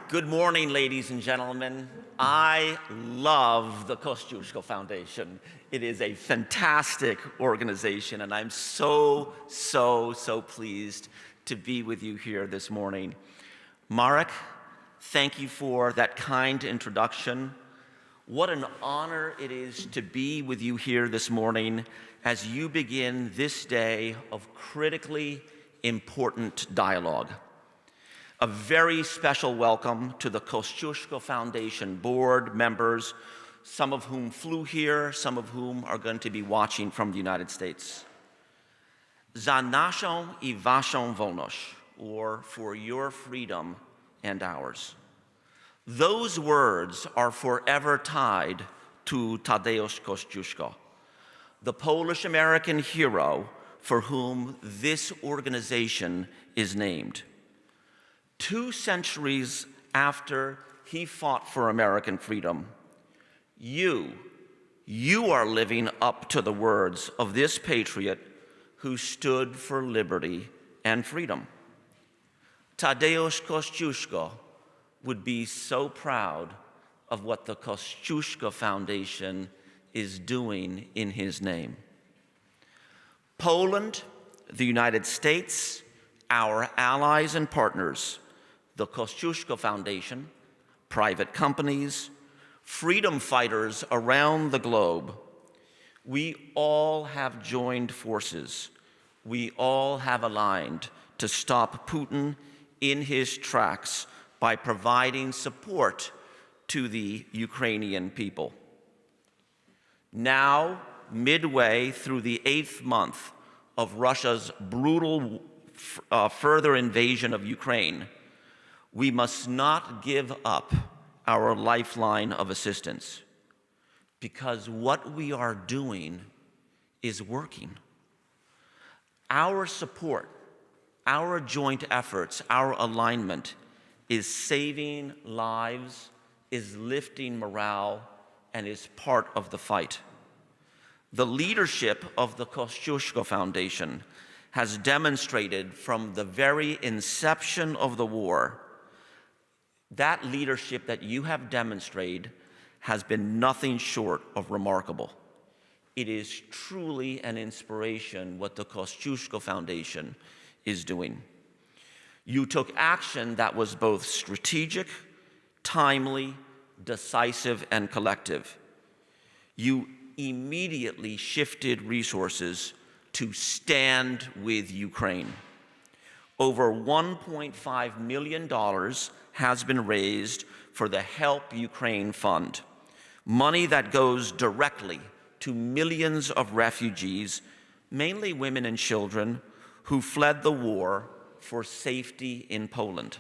Good morning, ladies and gentlemen. I love the Kosciuszko Foundation. It is a fantastic organization, and I'm so pleased to be with you here this morning. Marek, thank you for that kind introduction. What an honor it is to be with you here this morning as you begin this day of critically important dialogue. A very special welcome to the Kosciuszko Foundation board members, some of whom flew here, some of whom are going to be watching from the United States. Za naszą I waszą wolność, or for your freedom and ours. Those words are forever tied to Tadeusz Kościuszko, the Polish-American hero for whom this organization is named. 2 centuries after he fought for American freedom, you are living up to the words of this patriot who stood for liberty and freedom. Tadeusz Kościuszko would be so proud of what the Kosciuszko Foundation is doing in his name. Poland, the United States, our allies and partners, the Kosciuszko Foundation, private companies, freedom fighters around the globe, we all have joined forces. We all have aligned to stop Putin in his tracks by providing support to the Ukrainian people. Now, midway through the 8th month of Russia's brutal further invasion of Ukraine, we must not give up our lifeline of assistance, because what we are doing is working. Our support, our joint efforts, our alignment is saving lives, is lifting morale, and is part of the fight. The leadership of the Kosciuszko Foundation has demonstrated from the very inception of the war. That leadership that you have demonstrated has been nothing short of remarkable. It is truly an inspiration what the Kosciuszko Foundation is doing. You took action that was both strategic, timely, decisive, and collective. You immediately shifted resources to stand with Ukraine. Over $1.5 million has been raised for the Help Ukraine Fund, money that goes directly to millions of refugees, mainly women and children, who fled the war for safety in Poland.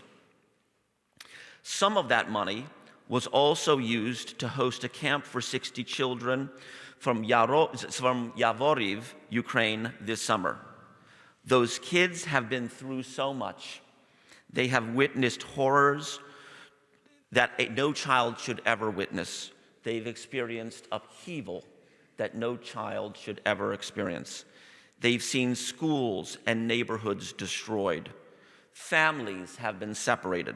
Some of that money was also used to host a camp for 60 children from Yavoriv, Ukraine, this summer. Those kids have been through so much. They have witnessed horrors that no child should ever witness. They've experienced upheaval that no child should ever experience. They've seen schools and neighborhoods destroyed. Families have been separated.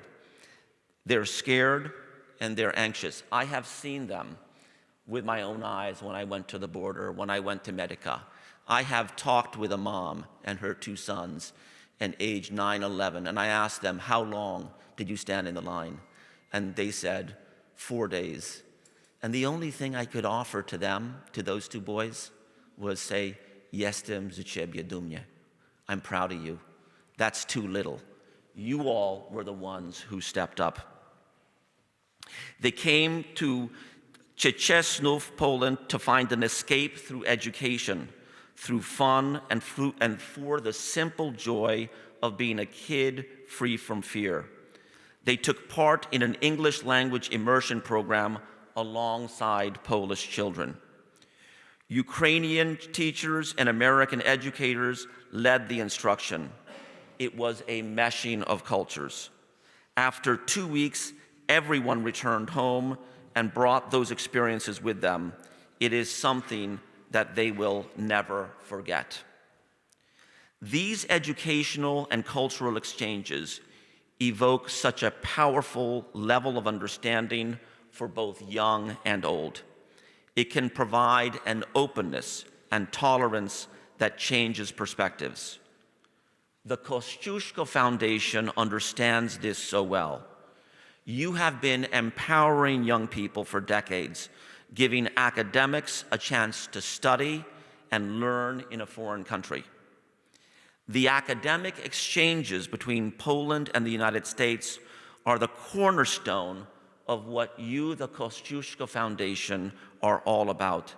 They're scared and they're anxious. I have seen them with my own eyes when I went to the border, when I went to Medica. I have talked with a mom and her 2 sons, and age 9, 11, and I asked them, how long did you stand in the line? And they said, 4 days. And the only thing I could offer to them, to those 2 boys, was say, Jestem z ciebie dumny. I'm proud of you. That's too little. You all were the ones who stepped up. They came to Czecznów, Poland, to find an escape through education, through fun, and for the simple joy of being a kid free from fear. They took part in an English language immersion program alongside Polish children. Ukrainian teachers and American educators led the instruction. It was a meshing of cultures. After 2 weeks, everyone returned home and brought those experiences with them. It is something that they will never forget. These educational and cultural exchanges evoke such a powerful level of understanding for both young and old. It can provide an openness and tolerance that changes perspectives. The Kosciuszko Foundation understands this so well. You have been empowering young people for decades, giving academics a chance to study and learn in a foreign country. The academic exchanges between Poland and the United States are the cornerstone of what you, the Kosciuszko Foundation, are all about.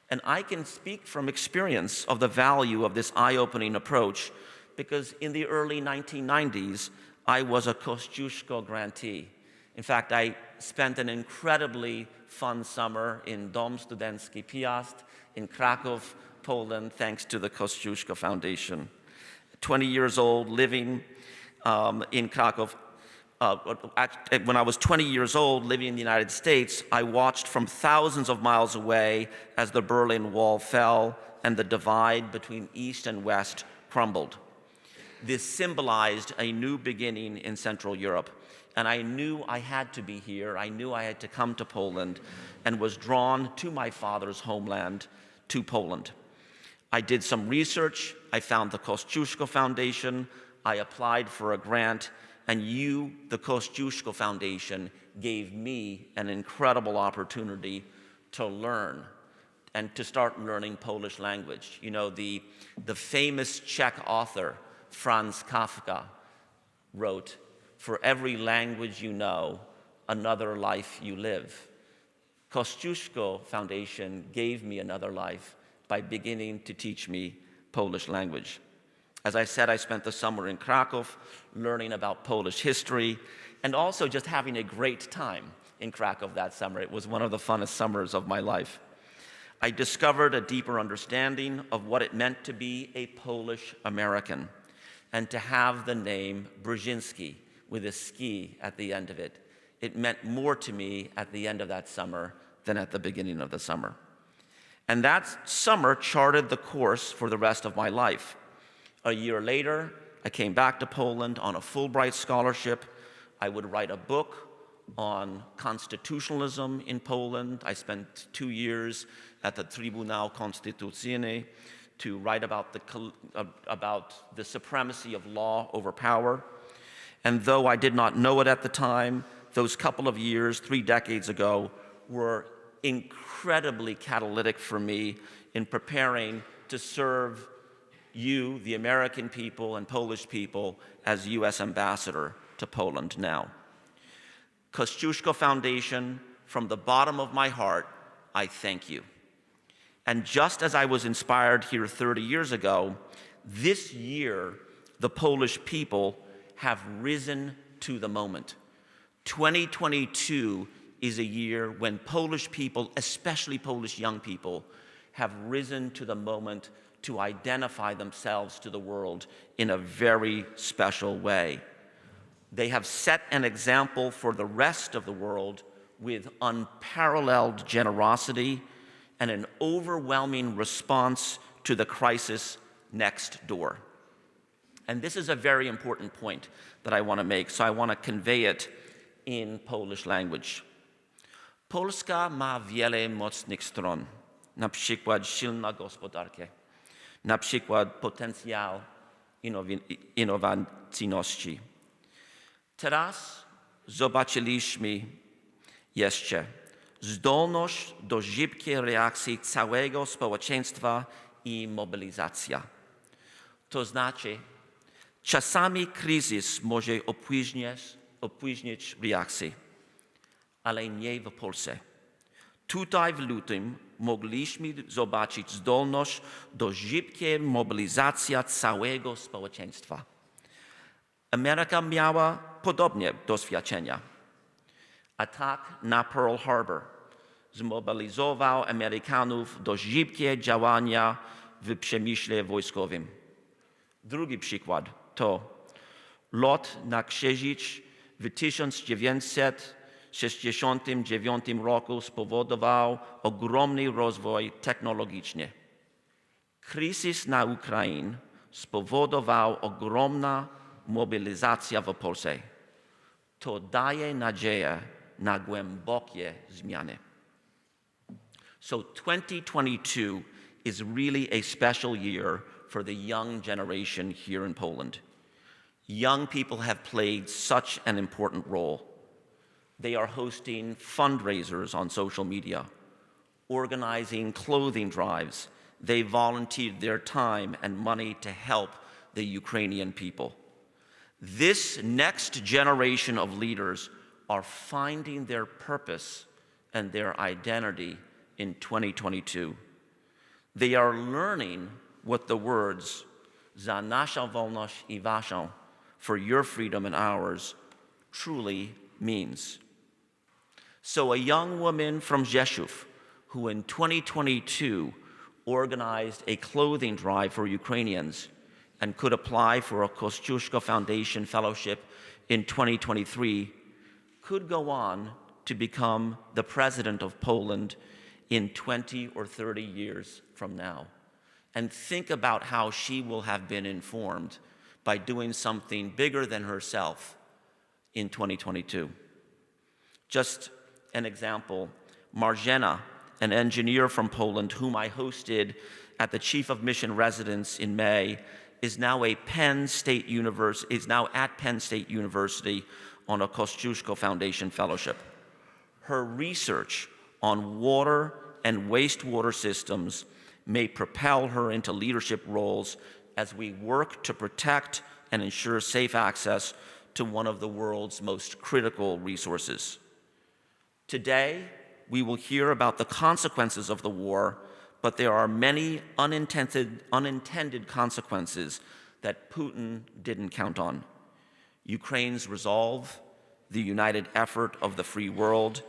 And I can speak from experience of the value of this eye-opening approach because in the early 1990s, I was a Kościuszko grantee. In fact, I spent an incredibly fun summer in Dom Studencki Piast in Krakow, Poland, thanks to the Kościuszko Foundation. 20 years old, living in Krakow. When I was 20 years old, living in the United States, I watched from thousands of miles away as the Berlin Wall fell and the divide between East and West crumbled. This symbolized a new beginning in Central Europe. And I knew I had to be here. I knew I had to come to Poland and was drawn to my father's homeland, to Poland. I did some research. I found the Kościuszko Foundation. I applied for a grant. And you, the Kościuszko Foundation, gave me an incredible opportunity to learn and to start learning Polish language. You know, the famous Czech author, Franz Kafka, wrote, "For every language you know, another life you live." Kościuszko Foundation gave me another life by beginning to teach me Polish language. As I said, I spent the summer in Krakow learning about Polish history and also just having a great time in Krakow that summer. It was one of the funnest summers of my life. I discovered a deeper understanding of what it meant to be a Polish American and to have the name Brzezinski with a ski at the end of it. It meant more to me at the end of that summer than at the beginning of the summer. And that summer charted the course for the rest of my life. A year later, I came back to Poland on a Fulbright scholarship. I would write a book on constitutionalism in Poland. I spent 2 years at the Trybunał Konstytucyjny to write about the supremacy of law over power. And though I did not know it at the time, those couple of years, 3 decades ago, were incredibly catalytic for me in preparing to serve you, the American people and Polish people, as U.S. ambassador to Poland now. Kosciuszko Foundation, from the bottom of my heart, I thank you. And just as I was inspired here 30 years ago, this year, the Polish people have risen to the moment. 2022 is a year when Polish people, especially Polish young people, have risen to the moment to identify themselves to the world in a very special way. They have set an example for the rest of the world with unparalleled generosity and an overwhelming response to the crisis next door. And this is a very important point that I want to make, so I want to convey it in Polish language. Polska ma wiele mocnych stron, na przykład silną gospodarkę, na przykład potencjał innowacyjności. Teraz zobaczyliśmy jeszcze zdolność do szybkiej reakcji całego społeczeństwa i mobilizacja. To znaczy, czasami kryzys może opóźnić reakcję, ale nie w Polsce. Tutaj w lutym mogliśmy zobaczyć zdolność do szybkiej mobilizacji całego społeczeństwa. Ameryka miała podobne doświadczenia. Atak na Pearl Harbor zmobilizował Amerykanów do szybkiego działania w przemyśle wojskowym. Drugi przykład to lot na Księżyc w 1969 roku spowodował ogromny rozwój technologiczny. Kryzys na Ukrainie spowodował ogromną mobilizację w Polsce. to daje nadzieję na głębokie zmiany. So 2022 is really a special year for the young generation here in Poland. Young people have played such an important role. They are hosting fundraisers on social media, organizing clothing drives. They volunteered their time and money to help the Ukrainian people. This next generation of leaders are finding their purpose and their identity in 2022. They are learning what the words za naszą wolność I waszą, for your freedom and ours, truly means. So a young woman from Rzeszów, who in 2022 organized a clothing drive for Ukrainians and could apply for a Kosciuszko Foundation fellowship in 2023, could go on to become the president of Poland in 20 or 30 years from now. And think about how she will have been informed by doing something bigger than herself in 2022. Just an example, Marzena, an engineer from Poland whom I hosted at the Chief of Mission residence in May, is now at Penn State University on a Kościuszko Foundation fellowship. Her research on water and wastewater systems may propel her into leadership roles as we work to protect and ensure safe access to one of the world's most critical resources. Today, we will hear about the consequences of the war, but there are many unintended consequences that Putin didn't count on. Ukraine's resolve, the united effort of the free world,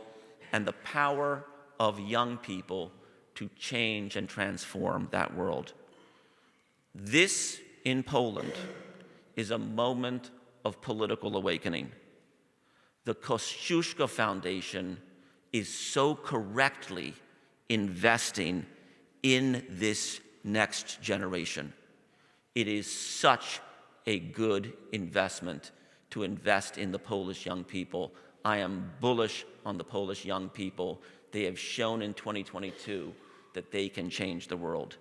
and the power of young people to change and transform that world. This, in Poland, is a moment of political awakening. The Kościuszko Foundation is so correctly investing in this next generation. It is such a good investment to invest in the Polish young people. I am bullish on the Polish young people. They have shown in 2022 that they can change the world.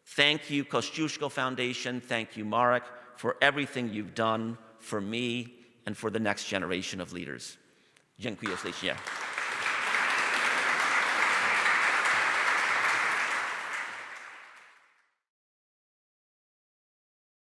Thank you, Kosciuszko Foundation. Thank you, Marek, for everything you've done for me and for the next generation of leaders. Dziękuję ślicznie.